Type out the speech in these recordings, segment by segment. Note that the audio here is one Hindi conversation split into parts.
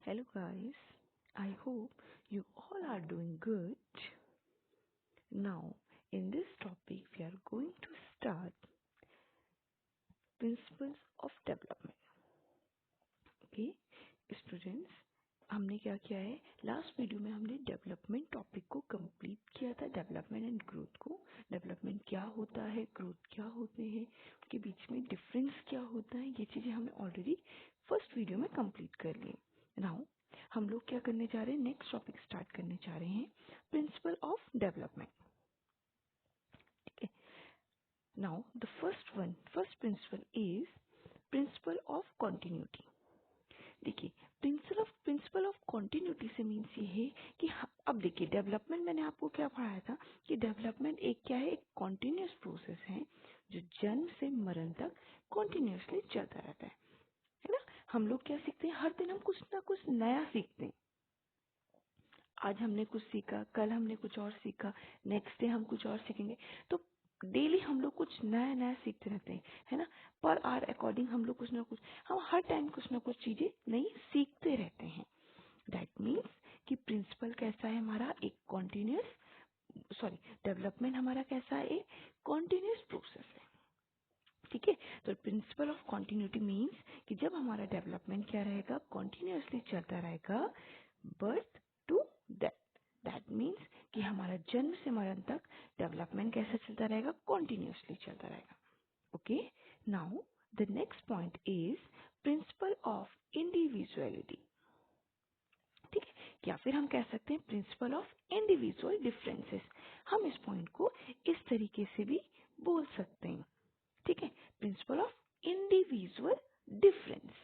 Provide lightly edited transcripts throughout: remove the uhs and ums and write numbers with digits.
Hello guys, I hope you all are doing good. Now, in this topic, we are going to start principles of development. Okay, students, हमने क्या किया है लास्ट वीडियो में हमने डेवलपमेंट टॉपिक को कंप्लीट किया था, डेवलपमेंट एंड ग्रोथ को। डेवलपमेंट क्या होता है, ग्रोथ क्या होते हैं, उनके बीच में डिफरेंस क्या होता है, ये चीज़ें हमने ऑलरेडी फर्स्ट वीडियो में कंप्लीट कर ली। नाउ हम लोग क्या करने जा रहे हैं, नेक्स्ट टॉपिक स्टार्ट करने जा रहे हैं, प्रिंसिपल ऑफ डेवलपमेंट। ठीक है, now the first principle is principle of continuity. देखिए, प्रिंसिपल ऑफ कॉन्टिन्यूटी से मीन्स ये है कि अब देखिए, डेवलपमेंट मैंने आपको क्या पढ़ाया था कि डेवलपमेंट एक क्या है, एक कॉन्टिन्यूस प्रोसेस है जो जन्म से मरण तक कॉन्टिन्यूसली चलता रहता है ना। हम लोग क्या सीखते हैं, हर दिन हम कुछ ना कुछ नया सीखते हैं। आज हमने कुछ सीखा, कल हमने कुछ और सीखा, नेक्स्ट डे हम कुछ और सीखेंगे। तो डेली हम लोग कुछ नया नया सीखते रहते हैं, है ना। पर आवर अकॉर्डिंग हम लोग कुछ ना कुछ, हम हर टाइम कुछ ना कुछ चीजें नई सीखते रहते हैं। दैट मीन्स कि प्रिंसिपल कैसा है हमारा, एक डेवलपमेंट हमारा कैसा है, एक कॉन्टिन्यूस प्रोसेस है। ठीक है, तो प्रिंसिपल ऑफ कॉन्टिन्यूटी मीन्स कि जब हमारा डेवलपमेंट क्या रहेगा, कॉन्टिन्यूसली चलता रहेगा, birth to death. That means कि हमारा जन्म से मरण तक डेवलपमेंट कैसे चलता रहेगा, कॉन्टिन्यूसली चलता रहेगा। Okay, now the next point is principle of individuality. ठीक है, या फिर हम कह सकते हैं प्रिंसिपल ऑफ इंडिविजुअल डिफरेंसेस। हम इस पॉइंट को इस तरीके से भी बोल सकते हैं। ठीक है, principle of individual difference.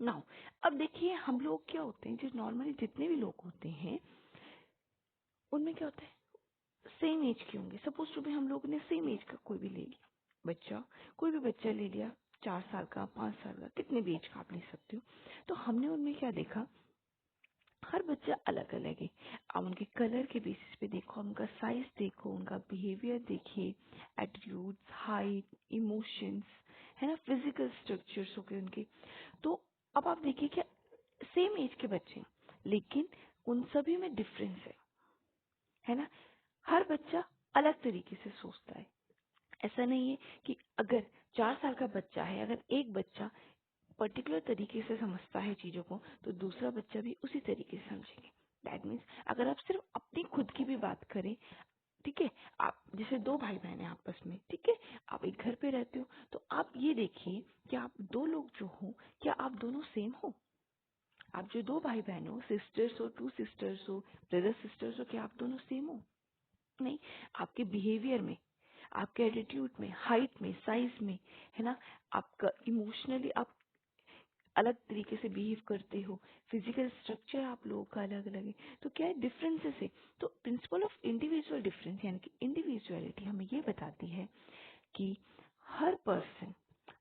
Now अब देखिए, हम लोग क्या होते हैं, जो नॉर्मली जितने भी लोग होते हैं उनमें क्या होता है, सेम एज के होंगे। सपोज टू भी हम लोगों ने सेम एज का कोई भी ले लिया बच्चा, कोई भी बच्चा ले लिया, 4 साल का, 5 साल का, कितने भी एज का आप ले सकते हो। तो हमने उनमें क्या देखा, हर बच्चा अलग अलग है। आप उनके कलर के बेसिस पे देखो, उनका साइज देखो, उनका बिहेवियर देखिए, एटीट्यूड्स, हाइट, इमोशंस, है ना, फिजिकल स्ट्रक्चर्स हो गए उनके। तो अब आप देखिए क्या, सेम एज के बच्चे हैं, लेकिन उन सभी में डिफरेंस है ना। हर बच्चा अलग तरीके से सोचता है। ऐसा नहीं है कि अगर 4 साल का बच्चा है, अगर एक बच्चा पर्टिकुलर तरीके से समझता है चीजों को, तो दूसरा बच्चा भी उसी तरीके से समझेंगे। दैट मीन्स अगर आप सिर्फ अपनी खुद की भी बात करें, ठीक है, आप जैसे 2 भाई बहन हैं आपस में, ठीक है, आप एक घर पे रहते हो, तो आप ये देखिए कि आप 2 लोग जो हो, क्या आप दोनों सेम हो? आप जो 2 भाई बहन हो, सिस्टर्स हो, 2 सिस्टर्स हो, ब्रदर सिस्टर्स हो, क्या आप दोनों सेम हो? नहीं। आपके बिहेवियर में, आपके एटीट्यूड में, हाइट में, साइज में, है ना, आपका इमोशनली आप अलग तरीके से बिहेव करते हो, फिजिकल स्ट्रक्चर आप लोगों का अलग अलग है। तो क्या है, डिफरेंसेस है। तो प्रिंसिपल ऑफ इंडिविजुअल डिफरेंस यानी कि इंडिविजुअलिटी हमें ये बताती है कि हर पर्सन,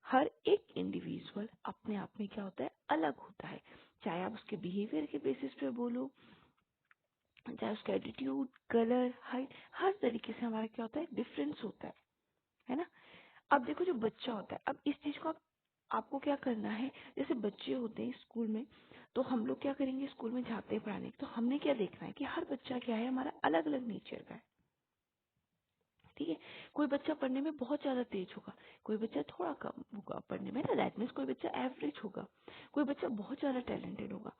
हर एक इंडिविजुअल अपने आप में क्या होता है, अलग होता है। चाहे आप उसके बिहेवियर के बेसिस पे बोलो, चाहे उसका एटीट्यूड, कलर, हाइट, हर तरीके से हमारा क्या होता है, डिफरेंस होता है ना। अब देखो, जो बच्चा होता है, अब इस चीज को आपको क्या करना है, जैसे बच्चे होते हैं स्कूल में, तो हम लोग क्या करेंगे, स्कूल में जाते हैं पढ़ाने, तो हमने क्या देखना है कि हर बच्चा क्या है, हमारा अलग अलग नेचर का है। ठीक है, कोई बच्चा पढ़ने में बहुत ज्यादा तेज होगा, कोई बच्चा थोड़ा कम होगा पढ़ने में ना। दैट मीन्स कोई बच्चा एवरेज होगा, कोई बच्चा बहुत ज्यादा टैलेंटेड होगा।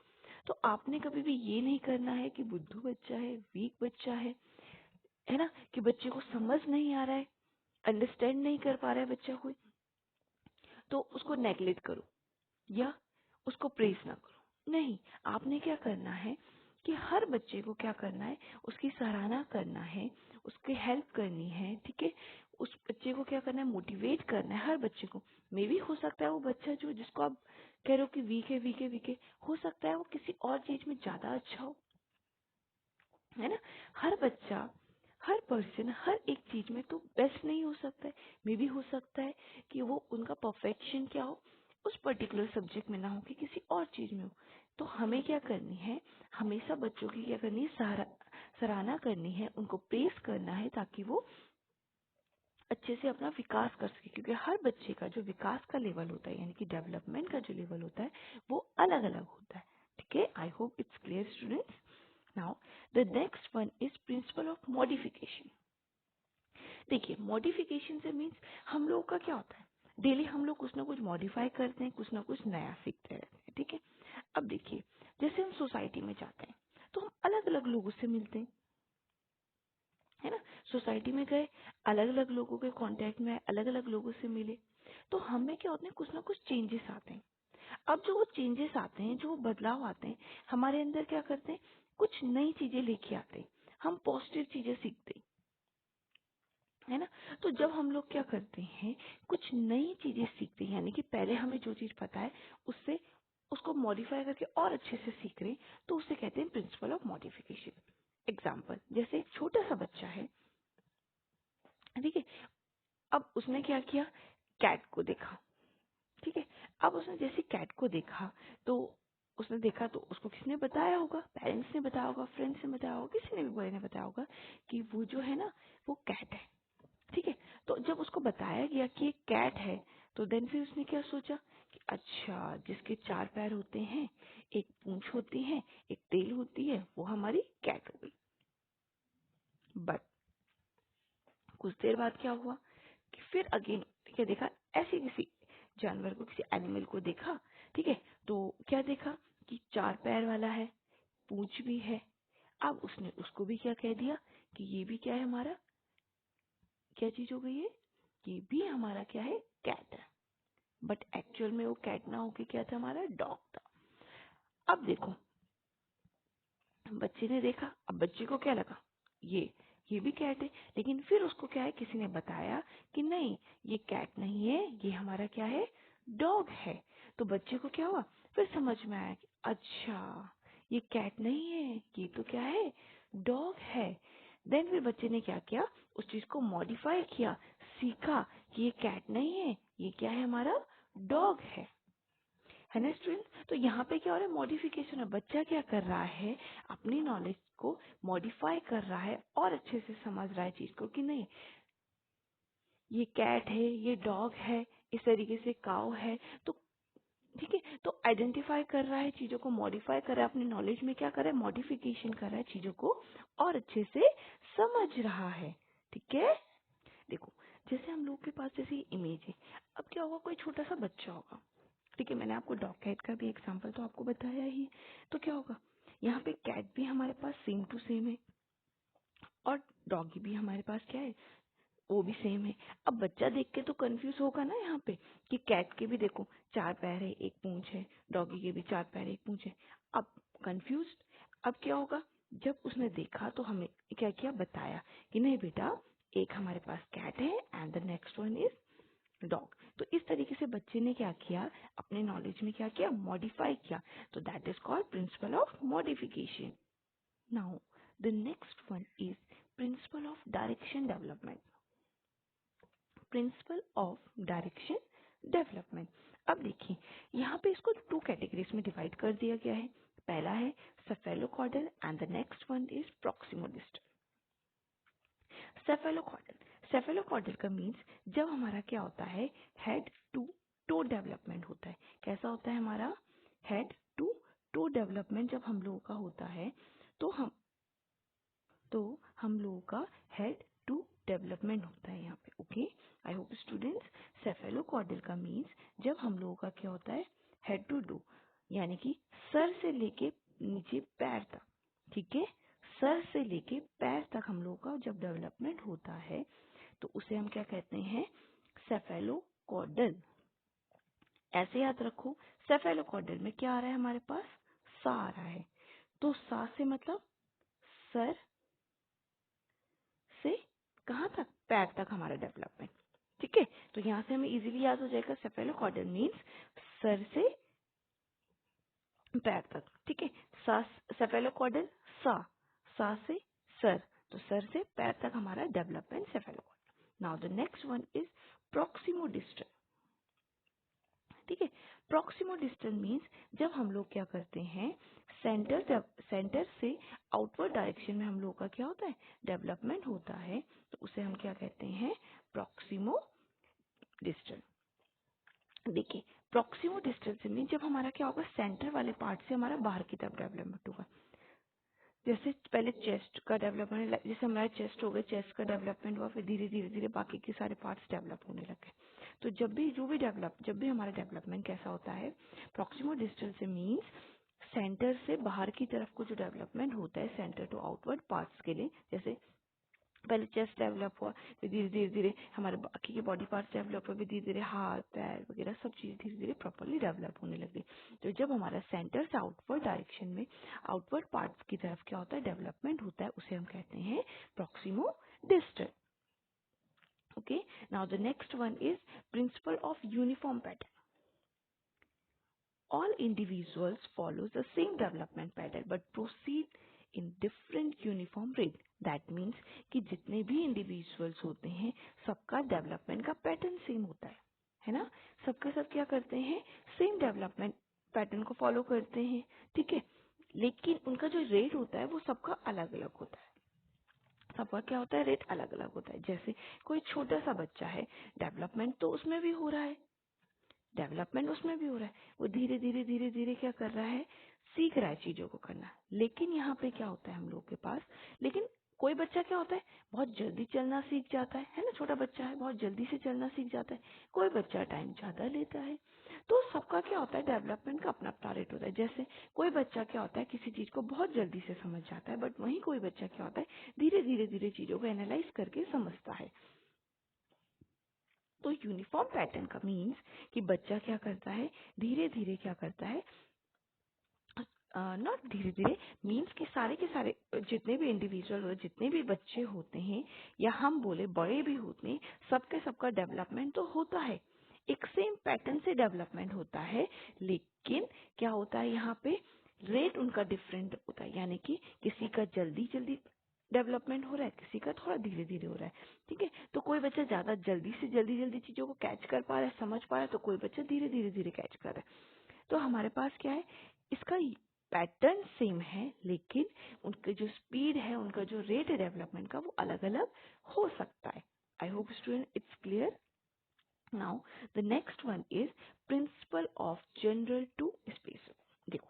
तो आपने कभी भी ये नहीं करना है कि बुद्धू बच्चा है, वीक बच्चा है ना, कि बच्चे को समझ नहीं आ रहा है, अंडरस्टैंड नहीं कर पा रहा है बच्चा कोई, तो उसको नेग्लेक्ट करो या उसको प्रेज ना करो। नहीं, आपने क्या करना है कि हर बच्चे को क्या करना है, उसकी सराहना करना है, उसकी हेल्प करनी है। ठीक है, उस बच्चे को क्या करना है, मोटिवेट करना है हर बच्चे को। मे भी हो सकता है वो बच्चा जो जिसको आप कह रहे हो कि वीक है, हो सकता है वो किसी और चीज में ज्यादा अच्छा हो, है ना। हर बच्चा, हर पर्सन हर एक चीज में तो बेस्ट नहीं हो सकता है। मे भी हो सकता है कि वो उनका परफेक्शन क्या हो, उस पर्टिकुलर सब्जेक्ट में ना हो, कि किसी और चीज में हो। तो हमें क्या करनी है, हमेशा बच्चों की क्या करनी है, सराहना करनी है, उनको प्रेस करना है, ताकि वो अच्छे से अपना विकास कर सके। क्योंकि हर बच्चे का जो विकास का लेवल होता है, यानी कि डेवलपमेंट का जो लेवल होता है, वो अलग अलग होता है। I hope it's clear, students. Now the next one is principle of modification. देखिए मॉडिफिकेशन से मीन्स हम लोगों का क्या होता है, डेली हम लोग कुछ ना कुछ मॉडिफाई करते हैं, कुछ ना कुछ नया सीखते रहते हैं, ठीक है। अब देखिए जैसे हम सोसाइटी में जाते हैं तो हम अलग अलग लोगों से मिलते हैं, है ना। सोसाइटी में गए, अलग अलग लोगों के कांटेक्ट में आए, अलग अलग लोगों से मिले, तो हमें क्या होते हैं, कुछ ना कुछ चेंजेस आते हैं। अब जो वो चेंजेस आते हैं, जो वो बदलाव आते हैं, हमारे अंदर क्या करते हैं, कुछ नई चीजें लेके आते हैं, हम पॉजिटिव चीजें सीखते हैं, है ना। तो जब हम लोग क्या करते हैं, कुछ नई चीजें सीखते हैं, यानी कि पहले हमें जो चीज पता है उससे उसको मॉडिफाई करके और अच्छे से सीख रहे हैं, तो उसे कहते हैं प्रिंसिपल ऑफ मॉडिफिकेशन। एग्जाम्पल, जैसे एक छोटा सा बच्चा है, ठीक है। अब उसने क्या किया, कैट को देखा, ठीक है। अब उसने जैसे कैट को देखा तो उसने देखा तो उसको किसने बताया होगा, पेरेंट्स ने बताया होगा, फ्रेंड्स ने बताया होगा, किसी ने भी बड़े ने बताया होगा कि वो जो है ना वो कैट है, ठीक है। तो जब उसको बताया गया कि एक कैट है, तो देन फिर उसने क्या सोचा कि अच्छा जिसके 4 पैर होते हैं, एक पूंछ होती है, एक टेल होती है, वो हमारी कैट हो गई। बट कुछ देर बाद क्या हुआ कि फिर अगेन, ठीक है, देखा ऐसे किसी जानवर को, किसी एनिमल को देखा, ठीक है। तो क्या देखा कि 4 पैर वाला है, पूंछ भी है। अब उसने उसको भी क्या कह दिया कि ये भी क्या है, हमारा क्या चीज हो गई है, ये भी हमारा क्या है, कैट है। बट एक्चुअल में वो कैट ना होके क्या था, हमारा डॉग था। अब देखो बच्चे ने देखा, अब बच्चे को क्या लगा, ये भी कैट है, लेकिन फिर उसको क्या है, किसी ने बताया कि नहीं ये कैट नहीं है, ये हमारा क्या है, डॉग है। तो बच्चे को क्या हुआ, फिर समझ में आया कि अच्छा ये कैट नहीं है, ये तो क्या है, डॉग है। देन फिर बच्चे ने क्या किया, उस चीज को मॉडिफाई किया, सीखा कि ये कैट नहीं है, ये क्या है, हमारा डॉग है ना स्टूडेंट। तो यहाँ पे क्या हो रहा है, मॉडिफिकेशन है। बच्चा क्या कर रहा है, अपनी नॉलेज को मॉडिफाई कर रहा है और अच्छे से समझ रहा है चीज को कि नहीं ये कैट है, ये डॉग है, इस तरीके से काउ है। तो ठीक है, तो आइडेंटिफाई कर रहा है, चीजों को मॉडिफाई कर रहा है, अपनी नॉलेज में क्या कर रहा है, मॉडिफिकेशन कर रहा है, चीजों को और अच्छे से समझ रहा है, ठीक है। देखो जैसे हम लोग के पास जैसे इमेज है, अब क्या होगा, कोई छोटा सा बच्चा होगा, ठीक है। मैंने आपको डॉग कैट का भी एग्जांपल तो आपको बताया ही। तो क्या होगा, यहाँ पे कैट भी हमारे पास सेम टू सेम है और डॉगी भी हमारे पास क्या है, वो भी सेम है। अब बच्चा देख के तो कंफ्यूज होगा ना यहाँ पे कि कैट के भी देखो 4 पैर है, एक पूंछ है, डॉगी के भी 4 पैर एक पूंछ है। अब कंफ्यूज, अब क्या होगा, जब उसने देखा तो हमें क्या किया, बताया कि नहीं बेटा एक हमारे पास कैट है and the next one is dog. तो इस तरीके से बच्चे ने क्या किया, अपने नॉलेज में क्या किया, मॉडिफाई किया। तो that is called principle of modification. Now the next one is principle of direction development. Principle of direction development. अब देखिए यहाँ पे इसको 2 कैटेगरीज में डिवाइड कर दिया गया है। पहला है cephalocaudal and the next one is proximal distal. Cephalocaudal, cephalocaudal का मीन्स जब हमारा क्या होता है, हेड टू टो डेवलपमेंट होता है। कैसा होता है हमारा, हेड टू टो डेवलपमेंट जब हम लोगों का होता है, तो हम लोगों का हेड टू डेवलपमेंट होता है यहाँ पे। ओके, आई होप स्टूडेंट्स, सेफेलोकॉर्डल का मीन्स जब हम लोगों का क्या होता है, हेड टू डू, यानी कि सर से लेके नीचे पैर तक, ठीक है। सर से लेके पैर तक हम लोगों का जब डेवलपमेंट होता है तो उसे हम क्या कहते हैं, सेफेलोकॉर्डल। ऐसे याद रखो, सेफेलोकॉर्डल में क्या आ रहा है हमारे पास, सा आ रहा है। तो सा से मतलब सर से कहाँ तक, पैर तक हमारा डेवलपमेंट, ठीक है। तो यहाँ से हमें इजीली याद हो जाएगा, सेफेलोकॉर्डल मीन्स सर से पैर तक, ठीक है। सा, सेफेलोकॉर्डल सा, सा से सर, तो सर से पैर तक हमारा development cephalocaudal. Now the next one is proximo distal, ठीक है। प्रॉक्सिमो डिस्टल मीन्स जब हम लोग क्या करते हैं, सेंटर से आउटवर्ड डायरेक्शन में हम लोग का क्या होता है, डेवलपमेंट होता है, तो उसे हम क्या कहते हैं, प्रॉक्सिमो डिस्टल। देखिए प्रॉक्सिमो डिस्टल से मीन जब हमारा क्या होगा, सेंटर वाले पार्ट से हमारा बाहर की तरफ डेवलपमेंट होगा। जैसे पहले चेस्ट का डेवलपमेंट, जैसे हमारा चेस्ट हो गया, चेस्ट का डेवलपमेंट हुआ, फिर धीरे धीरे धीरे बाकी के सारे पार्ट्स डेवलप होने लगे। तो जब भी हमारा डेवलपमेंट कैसा होता है, प्रॉक्सिमो डिस्टल से मीन्स सेंटर से बाहर की तरफ को जो डेवलपमेंट होता है सेंटर टू आउटवर्ड पार्ट्स के लिए, जैसे पहले चेस्ट डेवलप हुआ, फिर धीरे धीरे धीरे हमारे बाकी के बॉडी पार्ट्स डेवलप हुए, फिर धीरे धीरे हाथ पैर वगैरह सब चीज़ धीरे धीरे प्रॉपरली डेवलप होने लगी। तो जब हमारा सेंटर से आउटवर्ड डायरेक्शन में आउटवर्ड पार्ट्स की तरफ क्या होता है, डेवलपमेंट होता है, उसे हम कहते हैं proximo distal. Okay, now the next one is principle of uniform pattern. All individuals follow the same development pattern but proceed in different uniform rate. That means कि जितने भी individuals होते हैं सबका डेवलपमेंट का पैटर्न सेम होता है ना। सबके सब क्या करते हैं, सेम डेवलपमेंट पैटर्न को फॉलो करते हैं, ठीक है। लेकिन उनका जो रेट होता है वो सबका अलग अलग होता है। सबका क्या होता है, रेट अलग अलग होता है। जैसे कोई छोटा सा बच्चा है, डेवलपमेंट तो उसमें भी हो रहा है, डेवलपमेंट उसमें भी हो रहा है, वो धीरे धीरे धीरे धीरे क्या कर रहा है, सीख रहा है चीजों को करना। लेकिन यहाँ पे क्या होता है हम लोग के पास, लेकिन कोई बच्चा क्या होता है, बहुत जल्दी चलना सीख जाता है ना, छोटा बच्चा है बहुत जल्दी से चलना सीख जाता है। कोई बच्चा टाइम ज्यादा लेता है। तो सबका क्या होता है, डेवलपमेंट का अपना अपना रेट होता है। जैसे कोई बच्चा क्या होता है, किसी चीज को बहुत जल्दी से समझ जाता है, बट वहीं कोई बच्चा क्या होता है, धीरे धीरे धीरे चीजों को एनालाइज करके समझता है। तो यूनिफॉर्म पैटर्न का मीन्स कि बच्चा क्या करता है, धीरे धीरे क्या करता है, नॉट धीरे धीरे मीन्स कि सारे के सारे जितने भी इंडिविजुअल, जितने भी बच्चे होते हैं या हम बोले बड़े भी होते हैं, सबके सबका डेवलपमेंट तो होता है, एक सेम पैटर्न से डेवलपमेंट होता है। लेकिन क्या होता है यहाँ पे, रेट उनका डिफरेंट होता है, यानी कि किसी का जल्दी जल्दी डेवलपमेंट हो रहा है, किसी का थोड़ा धीरे धीरे हो रहा है, ठीक है। तो कोई बच्चा ज्यादा जल्दी से जल्दी जल्दी चीजों को कैच कर पा रहा है, समझ पा रहा है, तो कोई बच्चा धीरे धीरे धीरे कैच कर रहा है। तो हमारे पास क्या है, इसका पैटर्न सेम है, लेकिन उनका जो स्पीड है, उनका जो रेट है डेवलपमेंट का, वो अलग अलग हो सकता है। I hope student it's clear. Now the next one is principle of general to specific. देखो,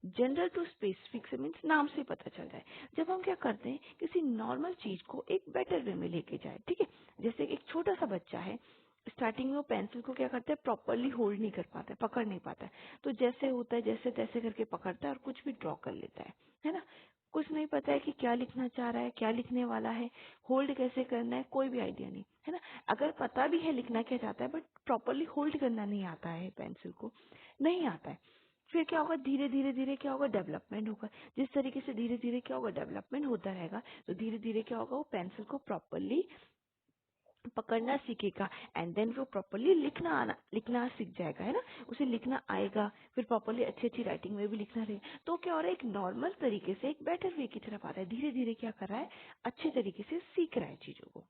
जनरल टू स्पेसिफिक से मीन्स नाम से पता चल जाए, जब हम क्या करते हैं, किसी नॉर्मल चीज को एक बेटर वे में लेके जाए, ठीक है। जैसे एक छोटा सा बच्चा है, स्टार्टिंग में वो पेंसिल को क्या करता है, प्रॉपरली होल्ड नहीं कर पाता है, पकड़ नहीं पाता है, तो जैसे होता है जैसे तैसे करके पकड़ता है और कुछ भी ड्रॉ कर लेता है ना। कुछ नहीं पता है कि क्या लिखना चाह रहा है, क्या लिखने वाला है, होल्ड कैसे करना है, कोई भी आइडिया नहीं है ना। अगर पता भी है लिखना क्या चाहता है, बट प्रॉपरली होल्ड करना नहीं आता है, पेंसिल को नहीं आता है, फिर क्या होगा, धीरे धीरे धीरे क्या होगा, डेवलपमेंट होगा। जिस तरीके से धीरे धीरे क्या होगा, डेवलपमेंट होता रहेगा, तो धीरे धीरे क्या होगा, वो पेंसिल को प्रॉपरली पकड़ना सीखेगा, एंड देन वो प्रॉपरली लिखना सीख जाएगा, है ना। उसे लिखना आएगा, फिर प्रॉपरली अच्छी अच्छी राइटिंग में भी लिखना रहेगा। तो क्या हो रहा है, एक नॉर्मल तरीके से एक बेटर वे की तरफ आ रहा है, धीरे धीरे क्या कर रहा है, अच्छे तरीके से सीख रहा है चीजों को,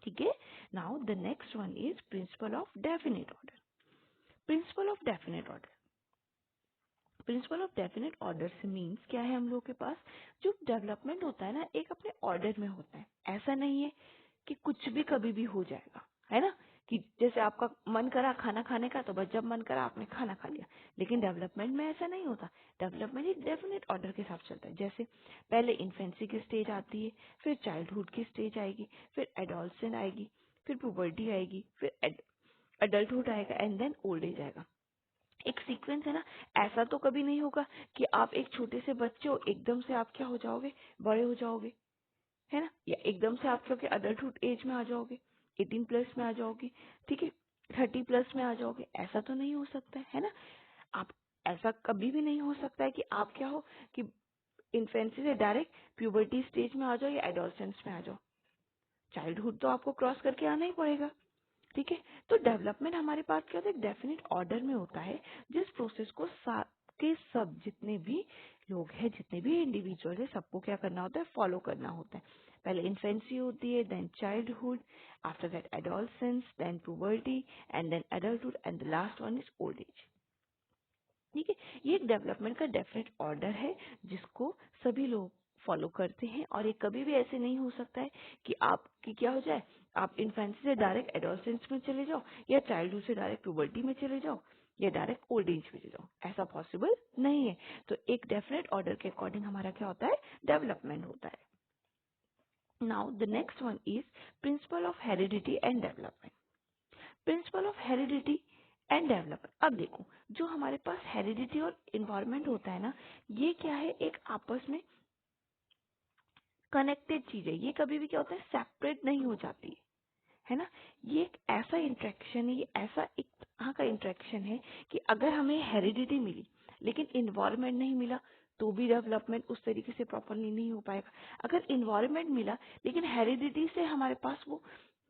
ठीक है। Now the next one is principle of definite order. Principle of definite order, principle of definite order से मीन्स क्या है, हम लोग के पास जो डेवलपमेंट होता है ना, एक अपने ऑर्डर में होता है। ऐसा नहीं है कि कुछ भी कभी भी हो जाएगा, है ना, कि जैसे आपका मन करा खाना खाने का, तो बस जब मन करा आपने खाना खा लिया। लेकिन डेवलपमेंट में ऐसा नहीं होता, डेवलपमेंट एक डेफिनेट ऑर्डर के साथ चलता है। जैसे पहले इन्फेंसी की स्टेज आती है, फिर चाइल्डहुड की स्टेज आएगी, फिर एडोलसेंट आएगी, फिर पुबर्टी आएगी, फिर एडल्टहुड आएगा, एंड देन ओल्ड एज आएगा। एक सीक्वेंस है ना। ऐसा तो कभी नहीं होगा कि आप एक छोटे से बच्चे हो, एकदम से आप क्या हो जाओगे, बड़े हो जाओगे, है ना, या एकदम से आप क्योंकि अडल्टहुड एज में आ जाओगे, 18 प्लस में आ जाओगे, ठीक है, 30 प्लस में आ जाओगे। ऐसा तो नहीं हो सकता है ना। आप ऐसा कभी भी नहीं हो सकता है कि आप क्या हो, कि इन्फेंसी से डायरेक्ट प्यूबर्टी स्टेज में आ जाओ या एडोलसेंस में आ जाओ। चाइल्डहुड तो आपको क्रॉस करके आना ही पड़ेगा, ठीक है। तो डेवलपमेंट हमारे पास क्या होता है, एक डेफिनेट ऑर्डर में होता है, जिस प्रोसेस को के सब जितने भी लोग हैं, जितने भी इंडिविजुअल है, सबको क्या करना होता है, फॉलो करना होता है। पहले इन्फेंसी होती है, then childhood, after that adolescence, then puberty, and then adulthood, and the last one is old age, ठीक है। ये एक डेवलपमेंट का डेफिनेट ऑर्डर है जिसको सभी लोग फॉलो करते हैं, और ये कभी भी ऐसे नहीं हो सकता है कि आपकी क्या हो जाए, आप इन्फेंसी से डायरेक्ट एडोलसेंस में चले जाओ, या चाइल्डहुड से डायरेक्ट प्यूबर्टी में चले जाओ, या डायरेक्ट ओल्ड एज में चले जाओ, ऐसा पॉसिबल नहीं है। तो एक डेफिनेट ऑर्डर के अकॉर्डिंग हमारा क्या होता है, डेवलपमेंट होता है। Now the next one is principle of heredity and development. Principle of heredity and development, अब देखो जो हमारे पास हेरिडिटी और इन्वायरमेंट होता है ना, ये क्या है, एक आपस में कनेक्टेड चीज है। ये कभी भी क्या होता है, सेपरेट नहीं हो जाती है ना। ये एक ऐसा इंटरेक्शन है, ये ऐसा एक तरह का इंटरेक्शन है कि अगर हमें हेरिडिटी मिली लेकिन इन्वायरमेंट नहीं मिला तो भी डेवलपमेंट उस तरीके से प्रॉपरली नहीं हो पाएगा। अगर इन्वायरमेंट मिला लेकिन हेरिडिटी से हमारे पास वो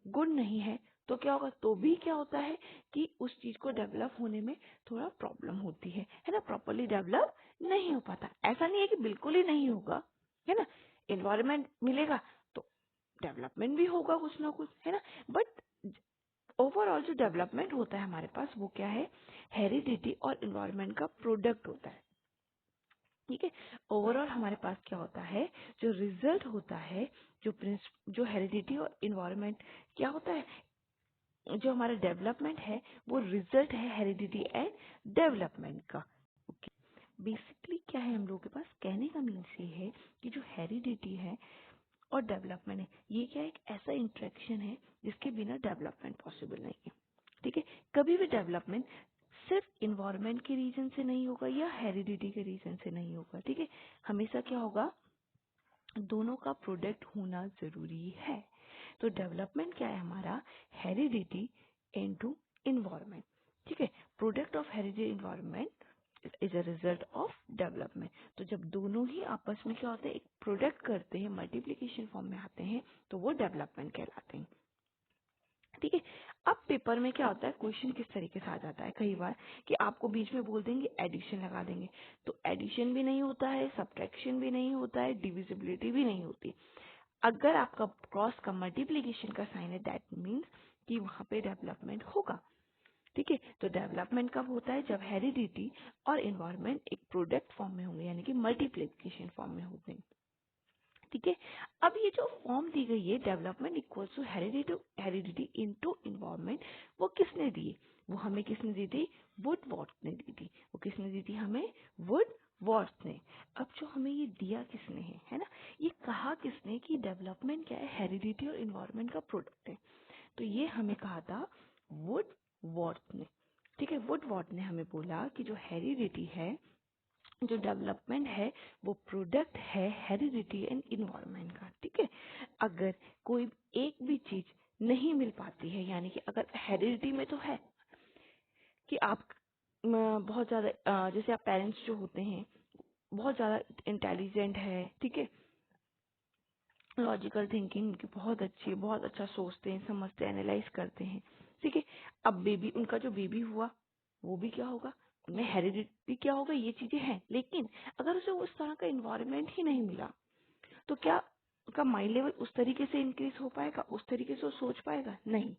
गुण नहीं है तो क्या होगा, तो भी क्या होता है कि उस चीज को डेवलप होने में थोड़ा प्रॉब्लम होती है ना, प्रॉपरली डेवलप नहीं हो पाता। ऐसा नहीं है कि बिल्कुल ही नहीं होगा, है ना, इन्वायरमेंट मिलेगा तो डेवलपमेंट भी होगा कुछ ना कुछ, है ना। बट ओवरऑल जो डेवलपमेंट होता है हमारे पास वो क्या है, हेरिडिटी और इन्वायरमेंट का प्रोडक्ट होता है। ठीक है, ओवरऑल हमारे पास क्या होता है, जो रिजल्ट होता है, जो हेरिडिटी और इन्वायरमेंट क्या होता है, जो हमारा डेवलपमेंट है वो रिजल्ट है हेरिडिटी एंड डेवलपमेंट का। ओके, बेसिकली क्या है हम लोगों के पास, कहने का मीन्स ये है कि जो हेरिडिटी है और डेवलपमेंट है, ये क्या एक ऐसा इंटरेक्शन है जिसके बिना डेवलपमेंट पॉसिबल नहीं है। ठीक है, कभी भी डेवलपमेंट सिर्फ इन्वायरमेंट के रीजन से नहीं होगा या हेरिडिटी के रीजन से नहीं होगा। ठीक है, हमेशा क्या होगा, दोनों का प्रोडक्ट होना जरूरी है। तो डेवलपमेंट क्या है हमारा, हेरिडिटी इनटू इन्वायरमेंट। ठीक है, product of heredity environment is a result of development. तो जब दोनों ही आपस में क्या होते हैं, एक प्रोडक्ट करते हैं, मल्टीप्लिकेशन फॉर्म में आते हैं, तो वो डेवलपमेंट कहलाते हैं। ठीक है, अब पेपर में क्या होता है, क्वेश्चन किस तरीके से आ जाता है कई बार कि आपको बीच में बोल देंगे एडिशन लगा देंगे, तो एडिशन भी नहीं होता है, सब्ट्रैक्शन भी नहीं होता है, डिविजिबिलिटी भी नहीं होती। अगर आपका क्रॉस का मल्टीप्लिकेशन का साइन है, दैट मीन्स कि वहां पे डेवलपमेंट होगा। ठीक है, तो डेवलपमेंट कब होता है, जब हेरिडिटी और इन्वायरमेंट एक प्रोडक्ट फॉर्म में होंगे, यानी कि मल्टीप्लिकेशन फॉर्म में होते हैं। ठीक है, अब ये जो फॉर्म दी गई है, development equals to heredity into environment, वो किसने दी, वो हमें किसने दी थी, वुड वॉर्थ ने दी थी। वो किसने दी थी हमें, वुड वॉर्थ ने। अब जो हमें ये दिया किसने है ना, ये कहा किसने कि डेवलपमेंट क्या है, हेरिडिटी और इन्वायरमेंट का प्रोडक्ट है। तो ये हमें कहा था वुड वॉर्थ ने। ठीक है, वुड वॉर्थ ने हमें बोला कि जो हेरिडिटी है, जो डेवलपमेंट है, वो प्रोडक्ट है हेरिडिटी एंड इन्वायरमेंट का। ठीक है, अगर कोई एक भी चीज नहीं मिल पाती है, यानी कि अगर हेरिडिटी में तो है कि आप बहुत ज्यादा जैसे आप पेरेंट्स जो होते हैं बहुत ज्यादा इंटेलिजेंट है, ठीक है, लॉजिकल थिंकिंग उनकी बहुत अच्छी है, बहुत अच्छा सोचते हैं, समझते हैं, एनालाइज करते हैं। ठीक है, अब बेबी, उनका जो बेबी हुआ वो भी क्या होगा, उनमें हेरिडिटी क्या होगा, ये चीजें हैं, लेकिन अगर उसे उस तरह का इन्वायरमेंट ही नहीं मिला तो क्या उसका माइंड लेवल उस तरीके से इंक्रीज हो पाएगा, उस तरीके से वो सोच पाएगा, नहीं।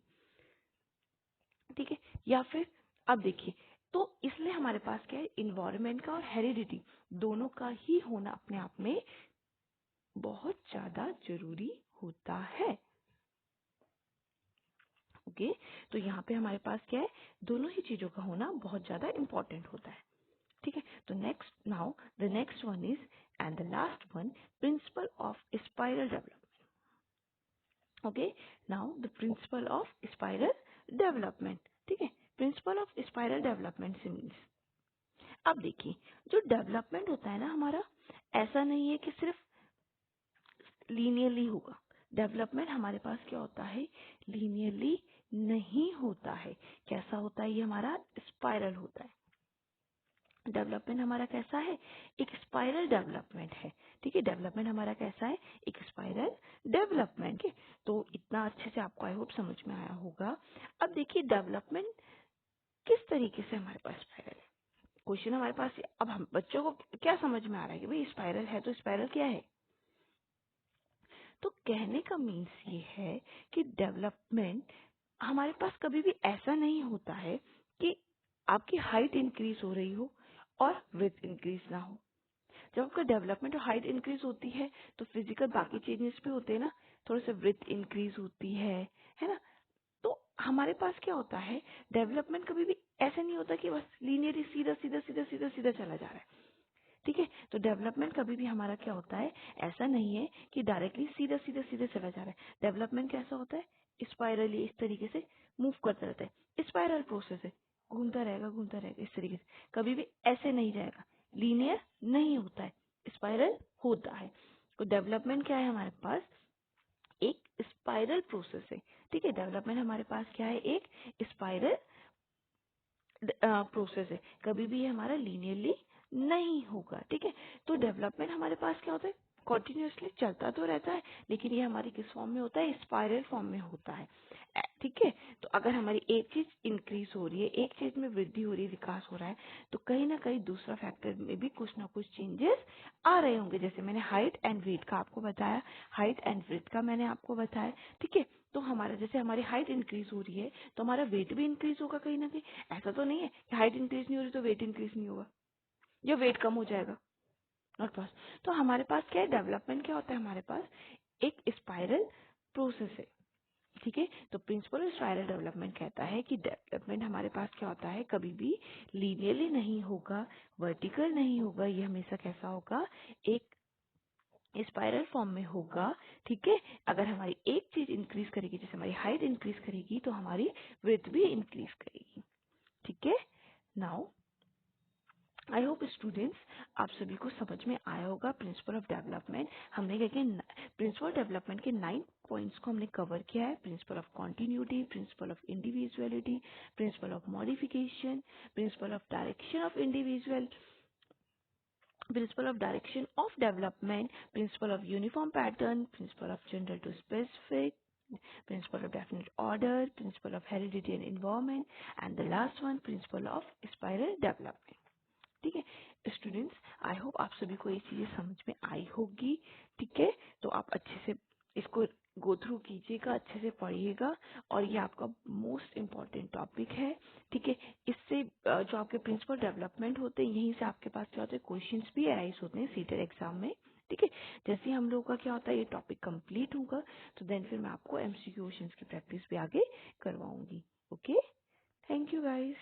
ठीक है, या फिर अब देखिए, तो इसलिए हमारे पास क्या है, इन्वायरमेंट का और हेरिडिटी दोनों का ही होना अपने आप में बहुत ज्यादा जरूरी होता है। ओके, तो यहाँ पे हमारे पास क्या है, दोनों ही चीजों का होना बहुत ज्यादा इंपॉर्टेंट होता है। ठीक है, तो the next one is and the last one, principle of spiral development. Okay, now the principle of spiral development. ठीक है, प्रिंसिपल ऑफ स्पाइरल डेवलपमेंट से मीन्स, अब देखिए जो डेवलपमेंट होता है ना हमारा, ऐसा नहीं है कि सिर्फ लीनियरली होगा। डेवलपमेंट हमारे पास क्या होता है, लीनियरली नहीं होता है। कैसा होता है, ये हमारा स्पाइरल होता है। डेवलपमेंट हमारा कैसा है, एक स्पाइरल डेवलपमेंट है। ठीक है, डेवलपमेंट हमारा कैसा है, एक स्पाइरल डेवलपमेंट है। तो इतना अच्छे से आपको आई होप समझ में आया होगा। अब देखिए डेवलपमेंट किस तरीके से हमारे पास स्पाइरल है, क्वेश्चन हमारे पास। अब हम बच्चों को क्या समझ में आ रहा है कि भाई स्पाइरल है तो स्पाइरल क्या है, तो कहने का मीन्स ये है कि डेवलपमेंट हमारे पास कभी भी ऐसा नहीं होता है कि आपकी हाइट इंक्रीज हो रही हो और विड्थ इंक्रीज ना हो। जब आपका डेवलपमेंट और हाइट इंक्रीज होती है तो फिजिकल बाकी चेंजेस भी होते हैं ना, थोड़ा सा ब्रीथ इंक्रीज होती है ना। तो हमारे पास क्या होता है, डेवलपमेंट कभी भी ऐसे नहीं होता कि बस लीनियरली सीधा सीधा सीधा सीधा सीधा चला जा रहा है। ठीक है, तो डेवलपमेंट कभी भी हमारा क्या होता है, ऐसा नहीं है कि डायरेक्टली सीधा सीधा सीधा चला जा रहा है। डेवलपमेंट कैसा होता है, स्पाइरली इस तरीके से मूव करता रहता है, स्पाइरल प्रोसेस है, घूमता रहेगा इस तरीके से, कभी भी ऐसे नहीं जाएगा, लीनियर नहीं होता है, स्पाइरल होता है। तो डेवलपमेंट क्या है हमारे पास, एक स्पाइरल प्रोसेस है। ठीक है, डेवलपमेंट हमारे पास क्या है, एक स्पाइरल प्रोसेस है, कभी भी ये हमारा लीनियरली नहीं होगा। ठीक है, तो डेवलपमेंट हमारे पास क्या होता है, कॉन्टिन्यूसली चलता तो रहता है, लेकिन ये हमारी किस फॉर्म में होता है, स्पाइरल फॉर्म में होता है। ठीक है, तो अगर हमारी एक चीज इंक्रीज हो रही है, एक चीज में वृद्धि हो रही है, विकास हो रहा है, तो कहीं ना कहीं दूसरा फैक्टर में भी कुछ ना कुछ चेंजेस आ रहे होंगे। जैसे मैंने हाइट एंड वेट का आपको बताया, हाइट एंड वेट का मैंने आपको बताया। ठीक है, तो हमारा जैसे हमारी हाइट इंक्रीज हो रही है तो हमारा वेट भी इंक्रीज होगा कहीं ना कहीं। ऐसा तो नहीं है कि हाइट इंक्रीज नहीं हो रही तो वेट इंक्रीज नहीं होगा, या वेट कम हो जाएगा, नॉट पास। तो हमारे पास क्या है, डेवलपमेंट क्या होता है, हमारे पास एक स्पाइरल प्रोसेस है। ठीक है, तो प्रिंसिपल ऑफ स्पाइरल डेवलपमेंट कहता है कि डेवलपमेंट हमारे पास क्या होता है, कभी भी लीनियरली नहीं होगा, वर्टिकल नहीं होगा, ये हमेशा कैसा होगा, एक स्पाइरल फॉर्म में होगा। ठीक है, अगर हमारी एक चीज इंक्रीज करेगी, जैसे हमारी हाइट इंक्रीज करेगी तो हमारी विड्थ भी इंक्रीज करेगी। ठीक है, नाउ आई होप स्टूडेंट्स आप सभी को समझ में आया होगा प्रिंसिपल ऑफ डेवलपमेंट। हमने क्या किया, प्रिंसिपल डेवलपमेंट के 9 पॉइंट्स को हमने कवर किया है। Principle of continuity, principle of individuality, principle of modification, principle of direction of individual, principle of direction of development, principle of uniform pattern, principle of general to specific, principle of definite order, principle of heredity and environment, and the last one, principle of spiral development. ठीक है स्टूडेंट्स, आई होप आप सभी को ये चीजें समझ में आई होगी। ठीक है, तो आप अच्छे से इसको गो थ्रू कीजिएगा, अच्छे से पढ़िएगा, और ये आपका मोस्ट इम्पॉर्टेंट टॉपिक है। ठीक है, इससे जो आपके प्रिंसिपल डेवलपमेंट होते हैं, यहीं से आपके पास क्या होते हैं, क्वेश्चंस भी अराइज होते हैं सीटेट एग्जाम में। ठीक है, जैसे ही हम लोगों का क्या होता है, ये टॉपिक कंप्लीट होगा तो देन फिर मैं आपको एमसीक्यू क्वेश्चंस की प्रैक्टिस भी आगे करवाऊंगी। Okay, thank you guys.